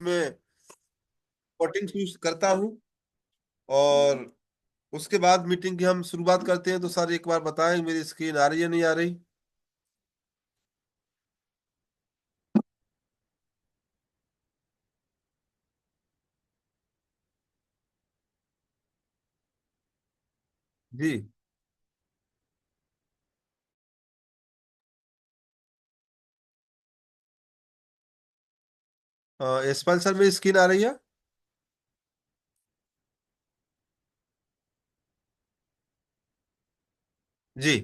में रिकॉर्डिंग शुरू करता हूँ और उसके बाद मीटिंग की हम शुरुआत करते हैं। तो सर एक बार बताएं मेरी स्क्रीन आ रही है नहीं आ रही? जी। यशपाल सर मेरी स्क्रीन आ रही है? जी।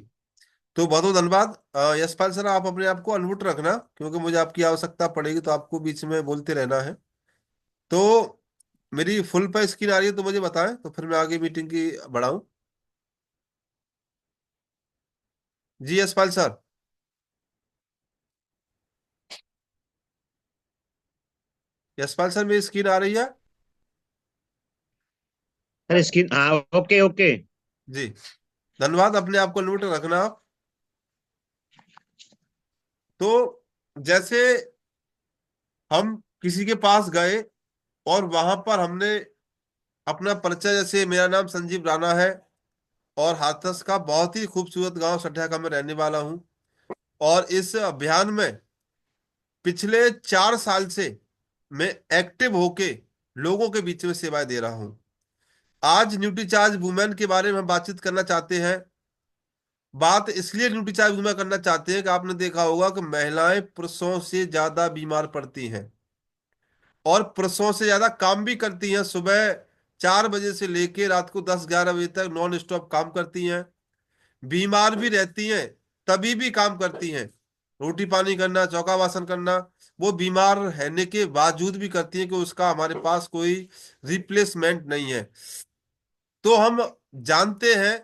तो बहुत बहुत धन्यवाद। यशपाल सर आप अपने आप को अनम्यूट रखना, क्योंकि मुझे आपकी आवश्यकता पड़ेगी तो आपको बीच में बोलते रहना है। तो मेरी फुल पे स्क्रीन आ रही है तो मुझे बताएं, तो फिर मैं आगे मीटिंग की बढ़ाऊं। जी यशपाल सर। यशपाल सर मेरी स्क्रीन आ रही है? सर स्क्रीन, हाँ, ओके ओके। जी। धन्यवाद, अपने आप को अनम्यूट रखना आप। तो जैसे हम किसी के पास गए और वहां पर हमने अपना परिचय, जैसे मेरा नाम संजीव राणा है और हाथरस का बहुत ही खूबसूरत गांव सठिया का मैं रहने वाला हूं, और इस अभियान में पिछले 4 साल से मैं एक्टिव होके लोगों के बीच में सेवाएं दे रहा हूं। आज न्यूट्री चार्ज वुमेन के बारे में हम बातचीत करना चाहते हैं। बात इसलिए न्यूट्री चार्ज वुमेन करना चाहते हैं कि आपने देखा होगा कि महिलाएं पुरुषों से ज्यादा बीमार पड़ती हैं और पुरुषों से ज्यादा काम भी करती हैं। सुबह 4 बजे से लेकर रात को 10-11 बजे तक नॉन स्टॉप काम करती हैं, बीमार भी रहती हैं, तभी भी काम करती हैं। रोटी पानी करना, चौका बासन करना, वो बीमार रहने के बावजूद भी करती हैं, कि उसका हमारे पास कोई रिप्लेसमेंट नहीं है। तो हम जानते हैं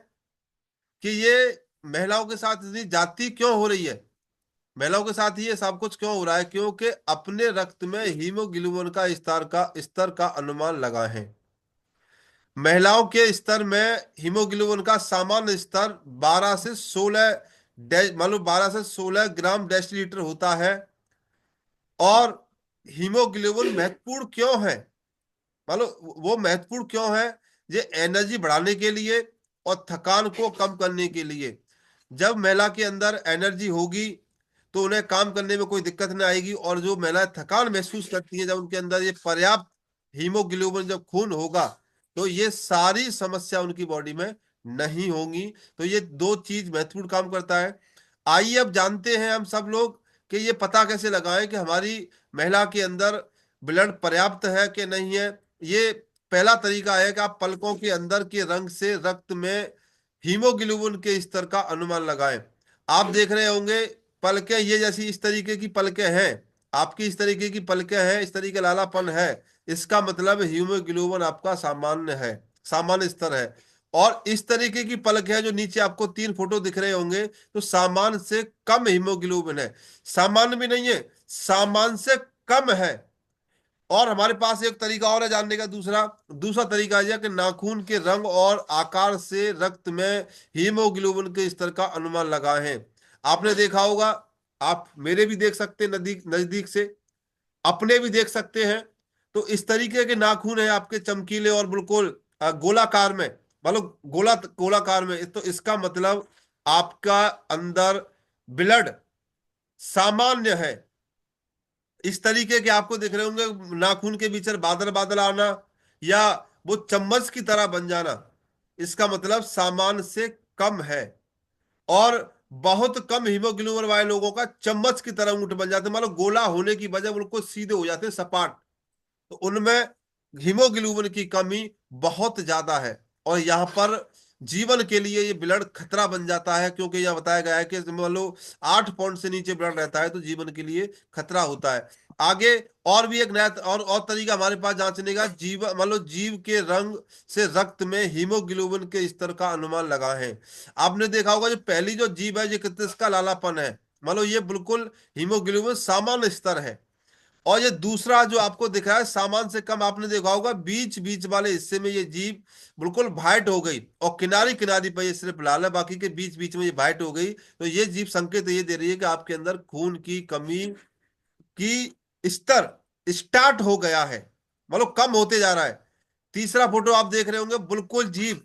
कि ये महिलाओं के साथ इतनी जाति क्यों हो रही है, महिलाओं के साथ ये सब कुछ क्यों हो रहा है, क्योंकि अपने रक्त में हीमोग्लोबिन का स्तर का अनुमान लगा है। महिलाओं के स्तर में हीमोग्लोबिन का सामान्य स्तर 12 से 16 ग्राम डेसीलीटर होता है। और हीमोग्लोबिन महत्वपूर्ण क्यों है, वो महत्वपूर्ण क्यों है? ये एनर्जी बढ़ाने के लिए और थकान को कम करने के लिए। जब महिला के अंदर एनर्जी होगी तो उन्हें काम करने में कोई दिक्कत नहीं आएगी, और जो महिलाएं थकान महसूस करती हैं, जब उनके अंदर ये पर्याप्त हीमोग्लोबिन जब खून होगा तो ये सारी समस्या उनकी बॉडी में नहीं होंगी। तो ये दो चीज महत्वपूर्ण काम करता है। आइए अब जानते हैं हम सब लोग कि ये पता कैसे लगाएं कि हमारी महिला के अंदर ब्लड पर्याप्त है कि नहीं है। ये पहला तरीका है कि आप पलकों के अंदर के रंग से रक्त में हीमोग्लोबिन के स्तर का अनुमान लगाएं। आप देख रहे होंगे पलकें ये जैसी इस तरीके की पलकें हैं, आपकी इस तरीके की पलकें हैं, इस तरीके लालापन है, इसका मतलब हीमोग्लोबिन आपका सामान्य है, सामान्य स्तर है। और इस तरीके की पलक है जो नीचे आपको 3 फोटो दिख रहे होंगे, तो सामान्य से कम हीमोग्लोबिन है। सामान्य भी नहीं है, सामान्य से कम है। और हमारे पास एक तरीका और है जानने का, दूसरा दूसरा तरीका यह कि नाखून के रंग और आकार से रक्त में हीमोग्लोबिन के स्तर का अनुमान लगाएं। आपने देखा होगा, आप मेरे भी देख सकते हैं नजदीक नजदीक से, अपने भी देख सकते हैं। तो इस तरीके के नाखून है आपके, चमकीले और बिल्कुल गोलाकार में, मतलब गोलाकार में, तो इसका मतलब आपका अंदर ब्लड सामान्य है। इस तरीके के आपको दिख रहे होंगे नाखून के बीच में बादल बादल आना, या वो चम्मच की तरह बन जाना, इसका मतलब सामान्य से कम है। और बहुत कम हीमोग्लोबिन वाले लोगों का चम्मच की तरह ऊंट बन जाते हैं, मतलब गोला होने की वजह उनको सीधे हो जाते हैं, सपाट। तो उनमें हीमोग्लोबिन की कमी बहुत ज्यादा है, और यहाँ पर जीवन के लिए ये ब्लड खतरा बन जाता है, क्योंकि यह बताया गया है कि मान लो 8 पॉइंट से नीचे ब्लड रहता है तो जीवन के लिए खतरा होता है। आगे और भी एक नया और तरीका हमारे पास जांचने का, जीव मान लो जीव के रंग से रक्त में हीमोग्लोबिन के स्तर का अनुमान लगा है। आपने देखा होगा जो पहली जो जीव है ये कितने इसका लालापन है, मान लो ये बिल्कुल हीमोग्लोबिन सामान्य स्तर है। और ये दूसरा जो आपको दिख रहा है सामान्य से कम, आपने देखा होगा बीच बीच वाले हिस्से में ये जीभ बिल्कुल वाइट हो गई, और किनारी किनारी पर ये सिर्फ लाल है, बाकी के बीच बीच में ये वाइट हो गई। तो ये जीभ संकेत ये दे रही है कि आपके अंदर खून की कमी की स्तर स्टार्ट हो गया है, मतलब कम होते जा रहा है। तीसरा फोटो आप देख रहे होंगे, बिल्कुल जीभ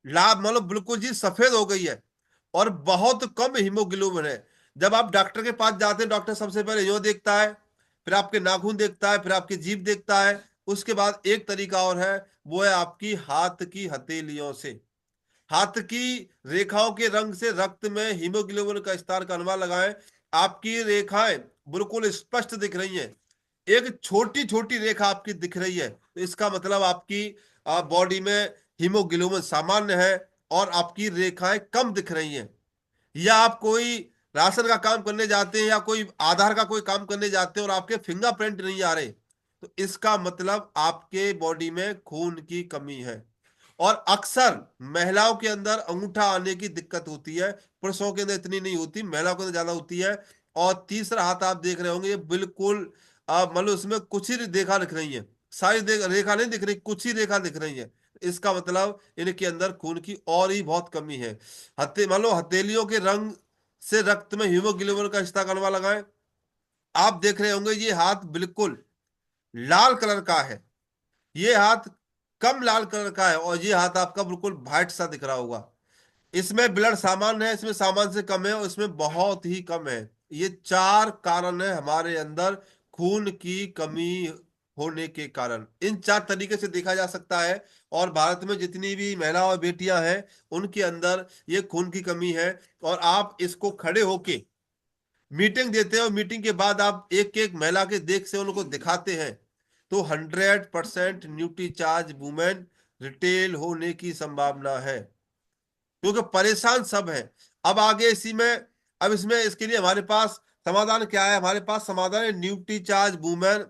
लाभ, मतलब बिल्कुल जीभ सफेद हो गई है और बहुत कम हीमोग्लोबिन है। जब आप डॉक्टर के पास जाते हैं, डॉक्टर सबसे पहले यो देखता है, फिर आपके नाखून देखता है, फिर आपकी जीभ देखता है। उसके बाद एक तरीका और है, वो है आपकी हाथ की हथेलियों से, हाथ की रेखाओं के रंग से रक्त में हीमोग्लोबिन का स्तर का अनुमान लगाएं। आपकी रेखाएं बिल्कुल स्पष्ट दिख रही हैं, एक छोटी छोटी रेखा आपकी दिख रही है, तो इसका मतलब आपकी बॉडी में हीमोग्लोबिन सामान्य है और आपकी रेखाएं कम दिख रही हैं। या आप कोई राशन का काम करने जाते हैं या कोई आधार का कोई काम करने जाते हैं और आपके फिंगरप्रिंट नहीं आ रहे, तो इसका मतलब आपके बॉडी में खून की कमी है। और अक्सर महिलाओं के अंदर अंगूठा आने की दिक्कत होती है, पुरुषों के अंदर इतनी नहीं होती, महिलाओं के अंदर ज्यादा होती है। और तीसरा हाथ आप देख रहे होंगे, ये बिल्कुल मतलब उसमें कुछ ही रेखा दिख रही है, सारी रेखा नहीं दिख रही, कुछ ही रेखा दिख रही है। इसका मतलब इनके अंदर खून की और ही बहुत कमी है। मान लो हथेलियों के रंग से रक्त में हीमोग्लोबिन का स्तर का अनुमान लगाएं। आप देख रहे होंगे ये हाथ बिल्कुल लाल कलर का है, ये हाथ कम लाल कलर का है, और ये हाथ आपका बिल्कुल व्हाइट सा दिख रहा होगा। इसमें ब्लड सामान्य है, इसमें सामान्य से कम है, और इसमें बहुत ही कम है। ये चार कारण है हमारे अंदर खून की कमी होने के कारण। इन चार तरीके से देखा जा सकता है। और भारत में जितनी भी महिला और बेटियां हैं, उनके अंदर ये खून की कमी है। और आप इसको खड़े होके मीटिंग देते हैं, और मीटिंग के बाद आप एक एक महिला के देख से उनको दिखाते हैं, तो 100% न्यूट्री चार्ज वुमेन रिटेल होने की संभावना है, क्योंकि परेशान सब है। अब आगे इसी में, अब इसमें इसके लिए हमारे पास समाधान क्या है? हमारे पास समाधान है न्यूट्री चार्ज वुमेन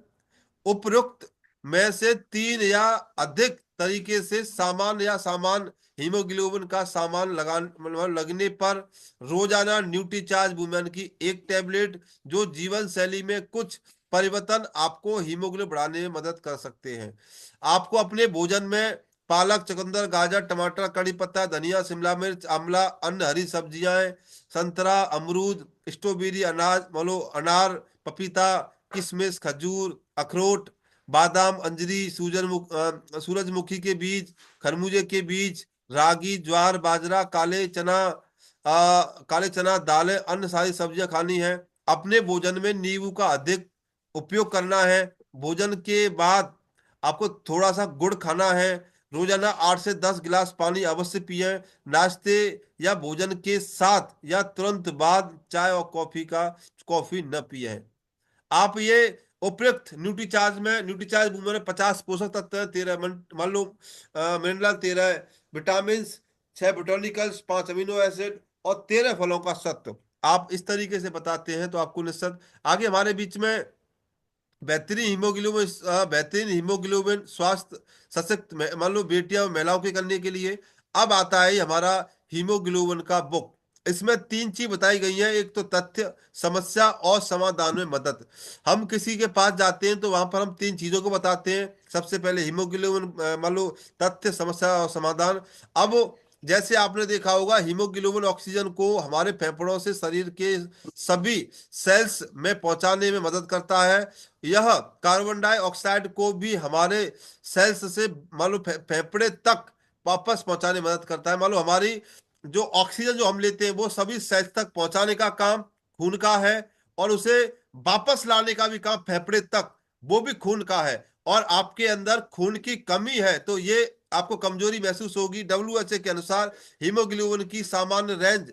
उपयुक्त में से तीन या अधिक तरीके से सामान्य या सामान्य हीमोग्लोबिन का सामान मतलब लगने पर रोजाना न्यूट्रीचार्ज वुमेन की एक टेबलेट, जो जीवन शैली में कुछ परिवर्तन आपको हीमोग्लोबिन बढ़ाने में मदद कर सकते हैं। आपको अपने भोजन में पालक, चुकंदर, गाजर, टमाटर, कड़ी पत्ता, धनिया, शिमला मिर्च, आंवला, अन्य हरी सब्जियां, संतरा, अमरूद, स्ट्रॉबेरी, अनाज मतलब अनार, पपीता, किशमिश, खजूर, अखरोट, बादाम, अंजीरी, सूरजमुखी के बीज, खरबूजे के बीज, रागी, ज्वार, बाजरा, काले चना, दालें, अन्य सारी सब्जियां खानी है। अपने भोजन में नींबू का अधिक उपयोग करना है। भोजन के बाद आपको थोड़ा सा गुड़ खाना है। रोजाना 8 से 10 गिलास पानी अवश्य पिए। नाश्ते या भोजन के साथ या तुरंत बाद चाय और कॉफी न पिए। आप ये उपयुक्त न्यूट्रीचार्ज में, न्यूट्रीचार्ज में 50 पोषक तत्व है, 13 मान लो मिनरल, 13 विटामिन, 6 बोटैनिकल्स, 5 अमीनो एसिड और 13 फलों का सत्व। आप इस तरीके से बताते हैं तो आपको निश्चित आगे हमारे बीच में बेहतरीन हीमोग्लोबिन स्वास्थ्य सशक्त मान लो बेटियां और महिलाओं के करने के लिए। अब आता है हमारा हीमोग्लोबिन का बुक। इसमें तीन चीज बताई गई है, एक तो तथ्य, समस्या और समाधान में मदद। हम किसी के पास जाते हैं तो वहां पर हम तीन चीजों को बताते हैं। सबसे पहले हीमोग्लोबिन मान लो तथ्य, समस्या और समाधान। अब जैसे आपने देखा होगा, हीमोग्लोबिन ऑक्सीजन को हमारे फेफड़ों से शरीर के सभी सेल्स में पहुंचाने में मदद करता है। यह कार्बन डाइऑक्साइड को भी हमारे सेल्स से मान लो फेफड़े तक वापस पहुंचाने में मदद करता है। मान लो हमारी जो ऑक्सीजन जो हम लेते हैं वो सभी सेल्स तक पहुंचाने का काम खून का है, और उसे वापस लाने का भी काम फेफड़े तक, वो भी खून का है। और आपके अंदर खून की कमी है तो ये आपको कमजोरी महसूस होगी। डब्ल्यूएचओ के अनुसार हीमोग्लोबिन की सामान्य रेंज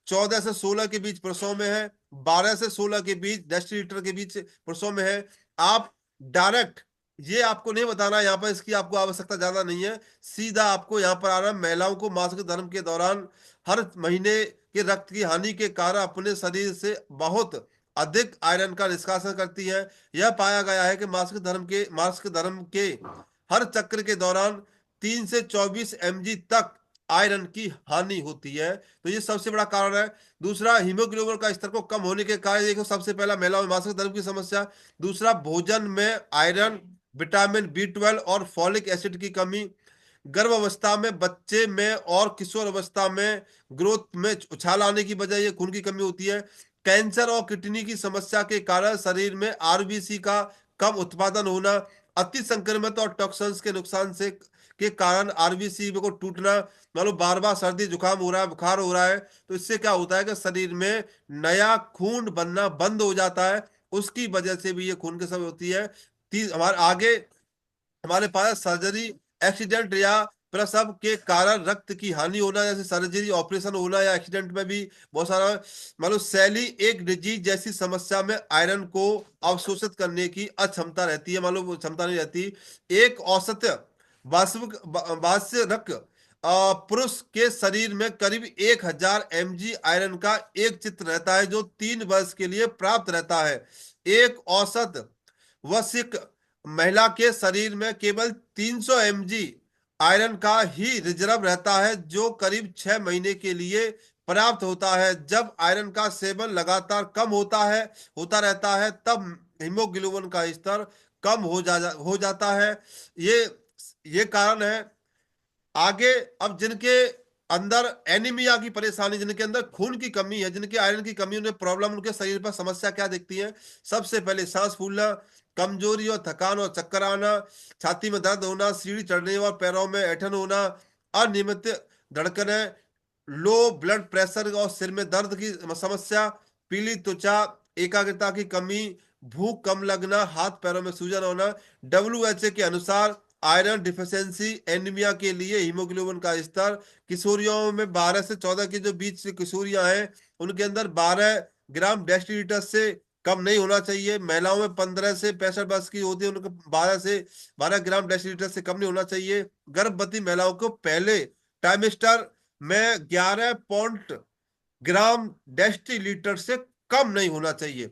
14 से 16 के बीच पुरुषों में है, 12 से 16 के बीच डेसीलीटर के बीच पुरुषों में है। आप डायरेक्ट ये आपको नहीं बताना यहाँ पर, इसकी आपको आवश्यकता ज्यादा नहीं है। सीधा आपको यहाँ पर आना, महिलाओं को मासिक धर्म के दौरान हर महीने के रक्त की हानि के कारण अपने शरीर से बहुत अधिक आयरन का निष्कासन करती है। यह पाया गया है कि मासिक धर्म के हर चक्र के दौरान 3 से 24 mg तक आयरन की हानि होती है, तो ये सबसे बड़ा कारण है। दूसरा, हीमोग्लोबिन का स्तर को कम होने के कारण, देखो सबसे पहला महिलाओं में मासिक धर्म की समस्या। दूसरा, भोजन में आयरन, विटामिन B12 और फॉलिक एसिड की कमी। गर्भावस्था में, बच्चे में और किशोर अवस्था में ग्रोथ में उछाल आने की वजह ये खून की कमी होती है। कैंसर और किडनी की समस्या के कारण शरीर में आरबीसी का कम उत्पादन होना, अति संक्रमित और टॉक्सिन्स के नुकसान से के कारण आरबीसी को टूटना, मतलब बार बार सर्दी जुकाम हो रहा है, बुखार हो रहा है, तो इससे क्या होता है कि शरीर में नया खून बनना बंद हो जाता है। उसकी वजह से भी ये खून की कमी होती है। हमारे आगे हमारे पास सर्जरी, एक्सीडेंट या प्रसव के कारण रक्त की हानि होना, जैसे सर्जरी ऑपरेशन होना या एक्सीडेंट में भी बहुत सारा, मतलब सैली एक डिजीज जैसी समस्या में आयरन को अवशोषित करने की अक्षमता रहती है, मालूम वो क्षमता नहीं रहती। एक औसत वास्तविक वात्स्यरक पुरुष के शरीर में करीब 1000 mg आयरन का एक चित्र रहता है, जो 3 वर्ष के लिए प्राप्त रहता है। एक औसत वयस्क महिला के शरीर में केवल 300 mg आयरन का ही रिजर्व रहता है, जो करीब 6 महीने के लिए प्राप्त होता है। जब आयरन का सेवन लगातार कम होता रहता है, तब हीमोग्लोबिन का स्तर कम हो जाता है। ये ये कारण है। आगे, अब जिनके अंदर एनीमिया की परेशानी, जिनके अंदर खून की कमी है, जिनके आयरन की कमी, उन्हें प्रॉब्लम, उनके शरीर पर समस्या क्या दिखती है? सबसे पहले सांस फूलना, कमजोरी और थकान और चक्कर आना, छाती में दर्द होना, सीढ़ी चढ़ने और पैरों में ऐंठन होना, अनियमित धड़कनें, लो ब्लड प्रेशर और सिर में दर्द की समस्या, पीली त्वचा, एकाग्रता की कमी, भूख कम लगना, हाथ पैरों में सूजन होना। डब्ल्यूएचओ के अनुसार आयरन डिफिशियंसी एनीमिया के लिए हीमोग्लोबिन का स्तर किशोरियों में 12 से 14 के जो बीच की किशोरियां हैं, उनके अंदर 12 ग्राम डेसीलीटर से कम नहीं होना चाहिए। महिलाओं में 15 से 65 वर्ष की होती है, उनको 12 ग्राम डेसीलीटर से कम नहीं होना चाहिए। गर्भवती महिलाओं को पहले ट्राइमेस्टर में 11 ग्राम डेसीलीटर से कम नहीं होना चाहिए।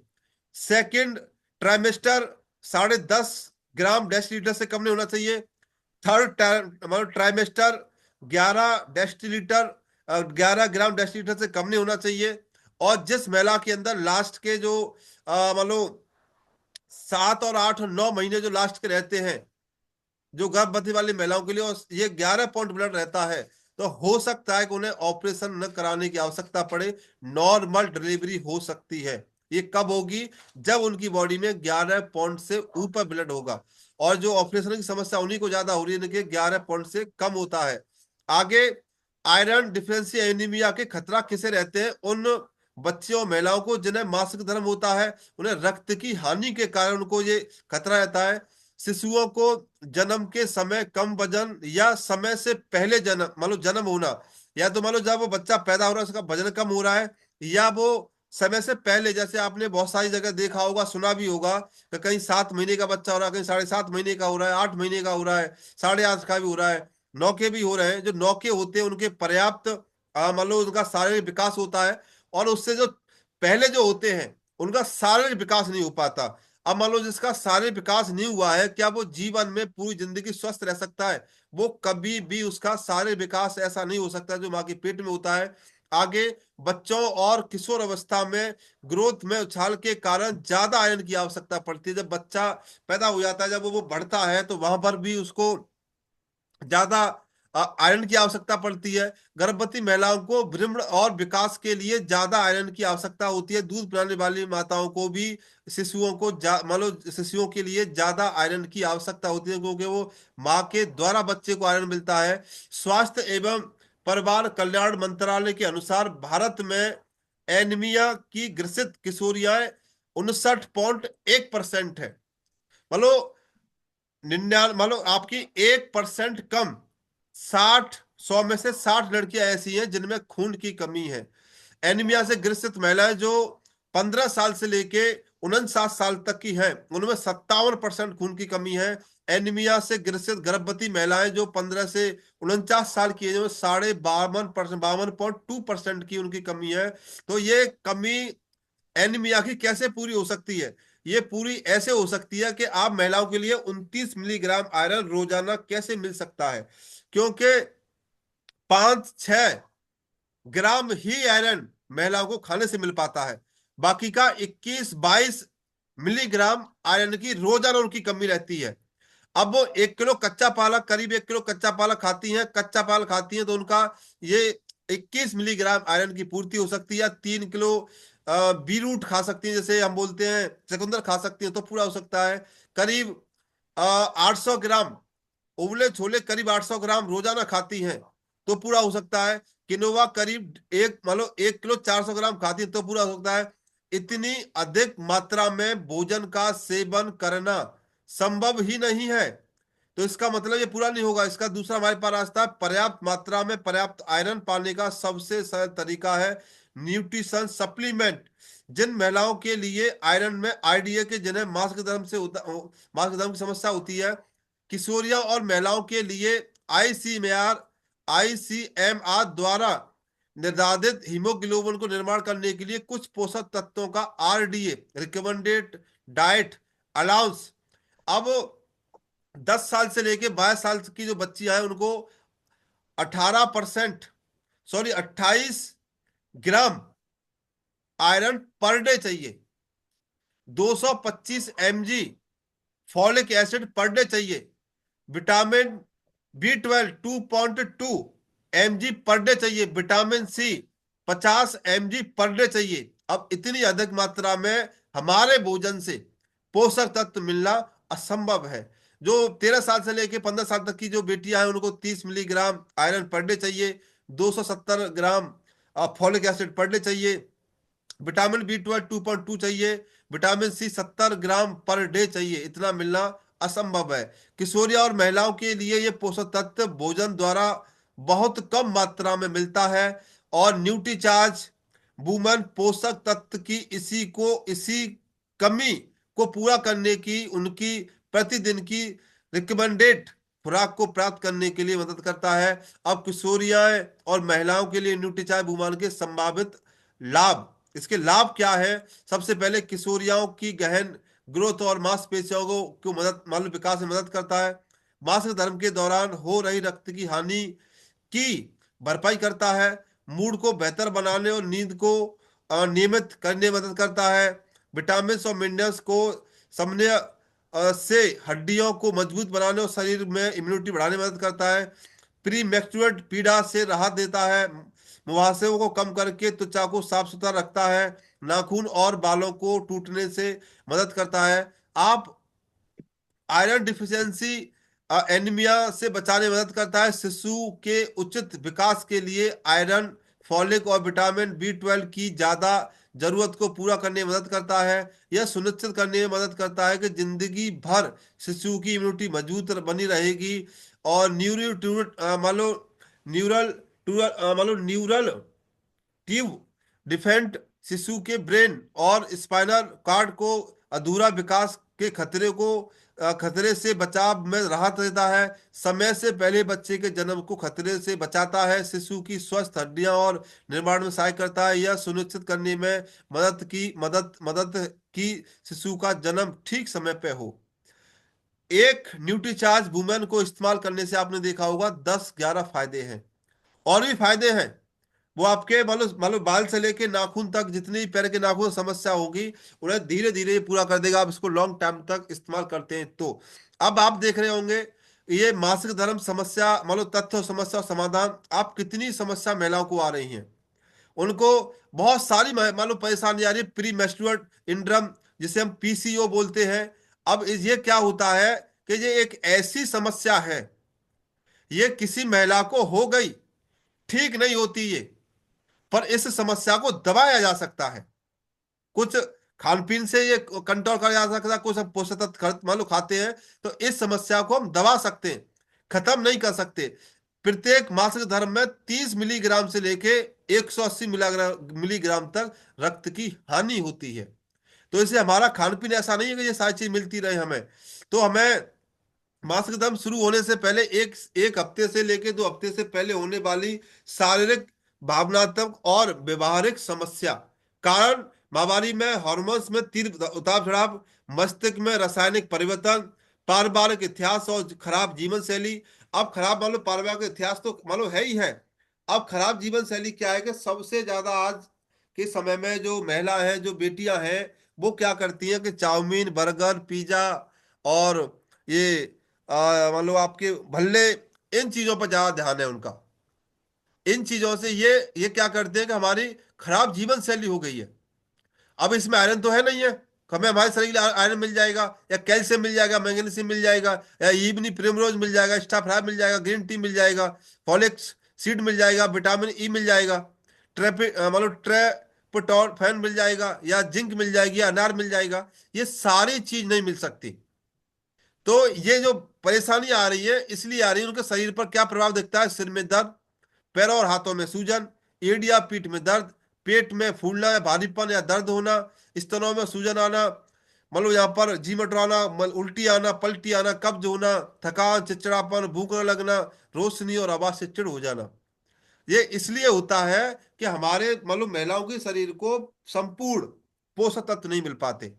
सेकंड ट्राइमेस्टर 10.5 ग्राम डेसीलीटर से कम नहीं होना चाहिए। थर्ड मतलब ट्राइमेस्टर 11 ग्राम डेसीलीटर से कम नहीं होना चाहिए। और जिस महिला के अंदर लास्ट के जो मतलब 7 और 8 और 9 महीने जो लास्ट के रहते हैं, जो गर्भवती वाली महिलाओं के लिए, और ये 11 पॉइंट ब्लड रहता है, तो हो सकता है कि उन्हें ऑपरेशन न कराने की आवश्यकता पड़े, नॉर्मल डिलीवरी हो सकती है। ये कब होगी? जब उनकी बॉडी में 11 पॉइंट से ऊपर ब्लड होगा। और जो ऑपरेशन की समस्या उन्हीं को ज्यादा हो रही है, इनके 11 पॉइंट से कम होता है। आगे, आयरन डिफिशियंसी एनीमिया के खतरा किसे रहते हैं? उन बच्चे और महिलाओं को जिन्हें मासिक धर्म होता है, उन्हें रक्त की हानि के कारण उनको ये खतरा रहता है। शिशुओं को जन्म के समय कम वजन या समय से पहले जन्म, मतलब जन्म होना, या तो मान लो जब वो बच्चा पैदा हो रहा है उसका वजन कम हो रहा है, या वो समय से पहले, जैसे आपने बहुत सारी जगह देखा होगा, सुना भी होगा कि कहीं 7 महीने का बच्चा हो रहा है, कहीं 7.5 महीने का हो रहा है, 8 महीने का हो रहा है, 8.5 का भी हो रहा है, 9 के भी हो रहे हैं। जो 9 के होते हैं उनके पर्याप्त मान लो उनका शारीरिक विकास होता है, और उससे जो पहले जो होते हैं उनका शारीरिक विकास नहीं हो पाता। अब मान लो जिसका शारीरिक विकास नहीं हुआ है, क्या वो जीवन में पूरी जिंदगी स्वस्थ रह सकता है? वो कभी भी उसका शारीरिक विकास ऐसा नहीं हो सकता जो माँ के पेट में होता है। आगे, बच्चों और किशोर अवस्था में ग्रोथ में उछाल के कारण ज्यादा आयरन की आवश्यकता पड़ती है। जब बच्चा पैदा हो जाता है, जब वो बढ़ता है, तो वहां पर भी उसको ज्यादा आयरन की आवश्यकता पड़ती है। गर्भवती महिलाओं को भ्रूण और विकास के लिए ज्यादा आयरन की आवश्यकता होती है। दूध पिलाने वाली माताओं को भी शिशुओं को मान लो शिशुओं के लिए ज्यादा आयरन की आवश्यकता होती है, क्योंकि वो माँ के द्वारा बच्चे को आयरन मिलता है। स्वास्थ्य एवं परिवार कल्याण मंत्रालय के अनुसार भारत में एनीमिया की ग्रसित किशोरियां 59.1% है। मतलब 99, मतलब आपकी 1% कम। 100 में से 60 लड़कियां ऐसी हैं जिनमें खून की कमी है। एनीमिया से ग्रसित महिलाएं जो 15 साल से लेके 59 साल तक की हैं, उनमें 57% खून की कमी है। एनीमिया से ग्रसित गर्भवती महिलाएं जो 15 से 49 साल की है, 52% 52.2% की उनकी कमी है। तो ये कमी एनीमिया की कैसे पूरी हो सकती है? ये पूरी ऐसे हो सकती है कि आप महिलाओं के लिए 29 मिलीग्राम आयरन रोजाना कैसे मिल सकता है? क्योंकि 5-6 ग्राम ही आयरन महिलाओं को खाने से मिल पाता है। बाकी का 21-22 मिलीग्राम आयरन की रोजाना उनकी कमी रहती है। अब वो 1 किलो कच्चा पालक, करीब 1 किलो कच्चा पालक खाती हैं, कच्चा पालक खाती हैं, तो उनका ये 21 मिलीग्राम आयरन की पूर्ति हो सकती है। 3 किलो बीरूट खा सकती हैं, जैसे हम बोलते हैं चुकंदर खा सकती हैं, तो पूरा हो सकता है। करीब 800 ग्राम उबले छोले करीब 800 ग्राम रोजाना खाती हैं, तो पूरा हो सकता है। किनोवा करीब एक मान लो 1 किलो 400 ग्राम खाती है, तो पूरा हो सकता है। इतनी अधिक मात्रा में भोजन का सेवन करना संभव ही नहीं है, तो इसका मतलब ये पूरा नहीं होगा। इसका दूसरा हमारे पास रास्ता है, पर्याप्त मात्रा में पर्याप्त आयरन पाने का सबसे सरल तरीका है न्यूट्रिशन सप्लीमेंट। जिन महिलाओं के लिए आयरन में आईडीए के, जिन्हें मासिक धर्म की समस्या होती है, किशोरियों और महिलाओं के लिए आईसीएमआर आईसीएमआर द्वारा निर्धारित हीमोग्लोबिन को निर्माण करने के लिए कुछ पोषक तत्वों का आरडीए रिकमेंडेड डाइट अलाउंस। अब 10 साल से लेके 22 साल की जो बच्चियां हैं उनको 18%, sorry 28 gram iron per day चाहिए। 225 mg folic acid per day चाहिए। Vitamin B12 2.2 mg per day चाहिए। Vitamin C 50 mg per day चाहिए। अब इतनी अधिक मात्रा में हमारे भोजन से पोषक तत्व मिलना असंभव है। जो 13 साल से लेकर 15 साल तक की जो बेटियां हैं उनको 30 मिलीग्राम आयरन पर डे चाहिए। 270 ग्राम फॉलिक एसिड पर डे चाहिए। विटामिन B12 2.2 चाहिए। विटामिन सी 70 ग्राम पर डे चाहिए। इतना मिलना असंभव है। किशोरियों और महिलाओं के लिए ये पोषक तत्व भोजन द्वारा बहुत कम मात्रा में मिलता है। और न्यूट्रीचार्ज वुमन पोषक तत्व की इसी कमी को पूरा करने की उनकी प्रतिदिन की रिकमेंडेड खुराक को प्राप्त करने के लिए मदद करता है। अब किशोरियां और महिलाओं के लिए न्यूट्रीचार्ज वुमन के संभावित लाभ, इसके लाभ क्या है? सबसे पहले किशोरियों की गहन ग्रोथ और मांसपेशियों को मदद मानव विकास में मदद करता है। मासिक धर्म के दौरान हो रही रक्त की हानि की भरपाई करता है। मूड को बेहतर बनाने और नींद को नियमित करने में मदद करता है। विटामिन और मिनरल्स को समन्वय से हड्डियों को मजबूत बनाने और शरीर में इम्यूनिटी बढ़ाने में मदद करता है। प्री मैक्चुरेट पीड़ा से राहत देता है। मुहासे को कम करके त्वचा को साफ सुथरा रखता है। नाखून और बालों को टूटने से मदद करता है। आप आयरन डिफिशियंसी एनीमिया से बचाने में मदद करता है। शिशु के उचित विकास के लिए आयरन, फॉलिक और विटामिन B12 की ज्यादा जरूरत को पूरा करने में मदद करता है। यह सुनिश्चित करने में मदद करता है कि जिंदगी भर शिशु की इम्यूनिटी मजबूत बनी रहेगी। और न्यूरल ट्यूब डिफेंट शिशु के ब्रेन और स्पाइनल कार्ड को अधूरा विकास के खतरे से बचाव में राहत देता है। समय से पहले बच्चे के जन्म को खतरे से बचाता है। शिशु की स्वस्थ हड्डियां और निर्माण में सहायता करता है। यह सुनिश्चित करने में मदद की शिशु का जन्म ठीक समय पे हो। एक न्यूट्रीचार्ज वुमेन को इस्तेमाल करने से आपने देखा होगा 10-11 फायदे हैं। और भी फायदे हैं। वो आपके मान लो बाल से लेके नाखून तक, जितनी भी पैर के नाखून में समस्या होगी उन्हें धीरे धीरे ये पूरा कर देगा, आप इसको लॉन्ग टाइम तक इस्तेमाल करते हैं तो। अब आप देख रहे होंगे ये मासिक धर्म समस्या, मान लो तथ्य और समस्या और समाधान, आप कितनी समस्या महिलाओं को आ रही हैं। उनको बहुत सारी मान लो परेशानी आ रही है। प्री मेंस्ट्रुअल सिंड्रोम, जिसे हम PCO बोलते हैं। अब ये क्या होता है कि ये एक ऐसी समस्या है, ये किसी महिला को हो गई, ठीक नहीं होती ये, पर इस समस्या को दबाया जा सकता है। कुछ खान पीन से ये कंट्रोल करा जा सकता है, कुछ हम पोषक तत्व मान लो खाते हैं, तो इस समस्या को हम दबा सकते हैं, खत्म नहीं कर सकते। प्रत्येक मासिक धर्म में 30 मिलीग्राम से लेके 180 मिलीग्राम तक रक्त की हानि होती है। तो इसे हमारा खान पीन ऐसा नहीं है कि ये सारी चीज मिलती रहे हमें। तो हमें मासिक धर्म शुरू होने से पहले एक एक हफ्ते से लेकर 2 हफ्ते से पहले होने वाली शारीरिक, भावनात्मक और व्यवहारिक समस्या, कारण माहवारी में हार्मोन्स में तीव्र उतार चढ़ाव, मस्तिष्क में रासायनिक परिवर्तन, पारिवारिक इतिहास और खराब जीवन शैली। अब खराब मान लो पारिवारिक इतिहास तो मान लो है ही है। अब खराब जीवन शैली क्या है कि सबसे ज्यादा आज के समय में जो महिला है, जो बेटियां हैं, वो क्या करती हैं कि चाउमीन, बर्गर, पिज्जा और ये मान लो आपके भल्ले, इन चीजों पर ज्यादा ध्यान है उनका। इन चीजों से ये क्या करते हैं कि हमारी खराब जीवन शैली हो गई है। अब इसमें आयरन तो है नहीं है, हमें हमारे शरीर के लिए आयरन मिल जाएगा, या कैल्शियम मिल जाएगा, मैग्नीशियम मिल जाएगा, या इवनी प्रिमरोज मिल जाएगा, स्टाफ्राई मिल जाएगा, ग्रीन टी मिल जाएगा, फॉलिक सीड मिल जाएगा, विटामिन ई मिल जाएगा, मतलब ट्रेपोटॉफैन मिल जाएगा, या जिंक मिल जाएगी, या अनार मिल जाएगा। ये सारी चीज नहीं मिल सकती। तो ये जो परेशानी आ रही है इसलिए आ रही है, उनके शरीर पर क्या प्रभाव दिखता है? सिर में दर्द, पैरों और हाथों में सूजन, एड़ी या पीठ में दर्द, पेट में फूलना या भारीपन या दर्द होना, स्तनों में सूजन आना, मतलब यहाँ पर जी मटराना, उल्टी आना, पलटी आना, कब्ज होना, थकान, चिड़चिड़ापन, भूख न लगना, रोशनी और आवाज से चिड़ हो जाना। ये इसलिए होता है कि हमारे मतलब महिलाओं के शरीर को संपूर्ण पोषक तत्व नहीं मिल पाते।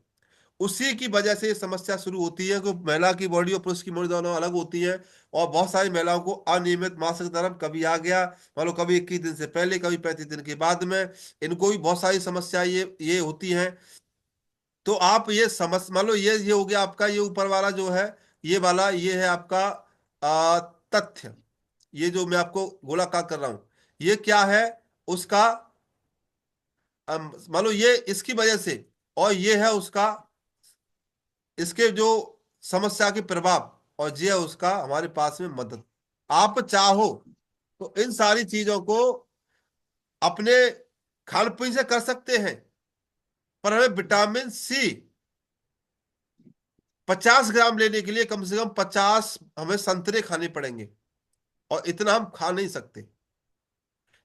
उसी की वजह से ये समस्या शुरू होती है कि महिला की बॉडी और पुरुष की बॉडी दोनों अलग होती है। और बहुत सारी महिलाओं को अनियमित मासिक धर्म कभी आ गया, मतलब कभी 21 दिन से पहले, कभी 35 दिन के बाद में, इनको भी बहुत सारी समस्या ये होती हैं। तो आप ये समझ मान लो, ये हो गया आपका, ये ऊपर वाला जो है, ये वाला ये है आपका तथ्य। ये जो मैं आपको गोलाकार कर रहा हूं, ये क्या है उसका, मान लो ये इसकी वजह से, और ये है उसका, इसके जो समस्या के प्रभाव, और ये है उसका हमारे पास में मदद। आप चाहो तो इन सारी चीजों को अपने खान पीन से कर सकते हैं, पर हमें विटामिन सी 50 ग्राम लेने के लिए कम से कम 50 हमें संतरे खाने पड़ेंगे, और इतना हम खा नहीं सकते।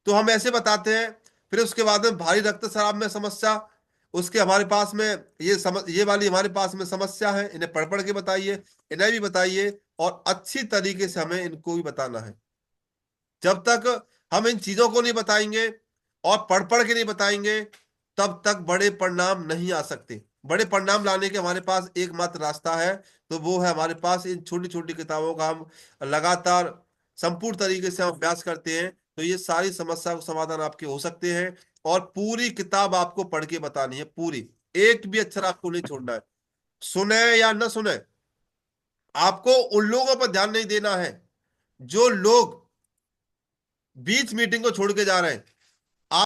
तो हम ऐसे बताते हैं। फिर उसके बाद में भारी रक्तस्राव में समस्या, उसके हमारे पास में ये वाली हमारे पास में समस्या है, इन्हें पढ़ पढ़ के बताइए, इन्हें भी बताइए, और अच्छी तरीके से हमें इनको भी बताना है। जब तक हम इन चीजों को नहीं बताएंगे और पढ़ पढ़ के नहीं बताएंगे, तब तक बड़े परिणाम नहीं आ सकते। बड़े परिणाम लाने के हमारे पास एकमात्र रास्ता है, तो वो है हमारे पास इन छोटी छोटी किताबों का हम लगातार संपूर्ण तरीके से हम अभ्यास करते हैं, तो ये सारी समस्या को समाधान आपके हो सकते हैं। और पूरी किताब आपको पढ़ के बतानी है, पूरी, एक भी अक्षर आपको नहीं छोड़ना है। सुने या न सुने, आपको उन लोगों पर ध्यान नहीं देना है जो लोग बीच मीटिंग को छोड़ के जा रहे हैं।